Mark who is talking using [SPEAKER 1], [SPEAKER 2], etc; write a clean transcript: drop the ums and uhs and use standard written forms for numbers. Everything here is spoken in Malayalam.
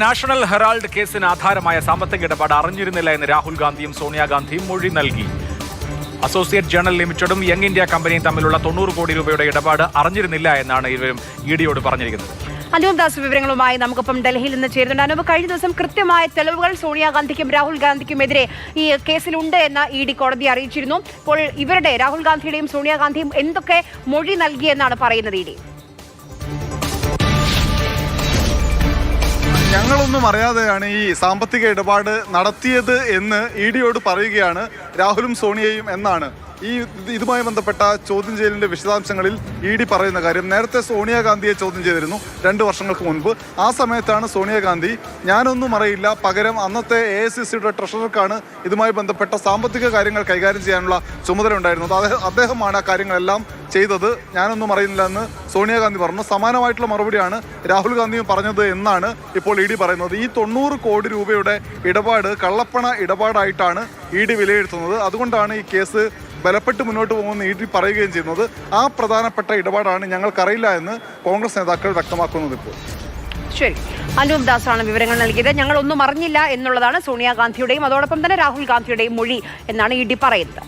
[SPEAKER 1] നാഷണൽ ഹെറാൾഡ് കേസിന് ആധാരമായ സാമ്പത്തിക ഇടപാട് അറിഞ്ഞിരുന്നില്ല എന്ന് രാഹുൽ ഗാന്ധിയും സോണിയാഗാന്ധിയും മൊഴി നൽകി. അസോസിയേറ്റ് ജേണൽ ലിമിറ്റഡും യങ് ഇന്ത്യ കമ്പനിയും തമ്മിലുള്ള 90 കോടി രൂപയുടെ ഇടപാട് അറിഞ്ഞിരുന്നില്ല എന്നാണ് ഇരുവരും ഇഡിയോട് പറഞ്ഞിരിക്കുന്നത്.
[SPEAKER 2] അനൂപ് ദാസ് വിവരങ്ങളുമായി നമുക്കൊപ്പം ഡൽഹിയിൽ നിന്ന് ചേരുന്നുണ്ട്. അനൂപ്, കഴിഞ്ഞ ദിവസം കൃത്യമായ തെളിവുകൾ സോണിയാഗാന്ധിക്കും രാഹുൽ ഗാന്ധിക്കുമെതിരെ ഈ കേസിലുണ്ട് എന്ന് ഇഡി കോടതിയെ അറിയിച്ചിരുന്നു. ഇപ്പോൾ ഇവരുടെ രാഹുൽ ഗാന്ധിയുടെയും സോണിയാഗാന്ധിയും എന്തൊക്കെ മൊഴി നൽകിയെന്നാണ് പറയുന്നത് ഇഡി?
[SPEAKER 3] ഞങ്ങളൊന്നും അറിയാതെയാണ് ഈ സാമ്പത്തിക ഇടപാട് നടത്തിയത് എന്ന് ഇഡിയോട് പറയുകയാണ് രാഹുലും സോണിയയും എന്നാണ് ഇതുമായി ബന്ധപ്പെട്ട ചോദ്യം ചെയ്യലിന്റെ വിശദാംശങ്ങളിൽ ഇഡി പറയുന്ന കാര്യം. നേരത്തെ സോണിയാഗാന്ധിയെ ചോദ്യം ചെയ്തിരുന്നു 2 വർഷങ്ങൾക്ക് മുൻപ്. ആ സമയത്താണ് സോണിയാഗാന്ധി ഞാനൊന്നും അറിയില്ല, പകരം അന്നത്തെ AICCയുടെ ട്രഷറർക്കാണ് ഇതുമായി ബന്ധപ്പെട്ട സാമ്പത്തിക കാര്യങ്ങൾ കൈകാര്യം ചെയ്യാനുള്ള ചുമതല ഉണ്ടായിരുന്നത്, അദ്ദേഹമാണ് ആ കാര്യങ്ങളെല്ലാം ചെയ്തത്, ഞാനൊന്നും അറിയുന്നില്ല എന്ന് സോണിയാഗാന്ധി പറഞ്ഞു. സമാനമായിട്ടുള്ള മറുപടിയാണ് രാഹുൽ ഗാന്ധിയും പറഞ്ഞത് എന്നാണ് ഇപ്പോൾ ഇഡി പറയുന്നത്. ഈ 90 കോടി രൂപയുടെ ഇടപാട് കള്ളപ്പണ ഇടപാടായിട്ടാണ് ഇഡി വിലയിരുത്തുന്നത്. അതുകൊണ്ടാണ് ഈ കേസ് ബലപ്പെട്ട് മുന്നോട്ട് പോകുമെന്ന് ഇഡി പറയുകയും ചെയ്യുന്നത്. ആ പ്രധാനപ്പെട്ട ഇടപാടാണ് ഞങ്ങൾക്കറിയില്ല എന്ന് കോൺഗ്രസ് നേതാക്കൾ വ്യക്തമാക്കുന്നത്. ഇപ്പോൾ
[SPEAKER 2] ശരി, അനൂപ് ദാസാണ് വിവരങ്ങൾ നൽകിയത്. ഞങ്ങൾ ഒന്നും അറിഞ്ഞില്ല എന്നുള്ളതാണ് സോണിയാഗാന്ധിയുടെയും അതോടൊപ്പം തന്നെ രാഹുൽ ഗാന്ധിയുടെയും മൊഴി എന്നാണ് ഇഡി പറയുന്നത്.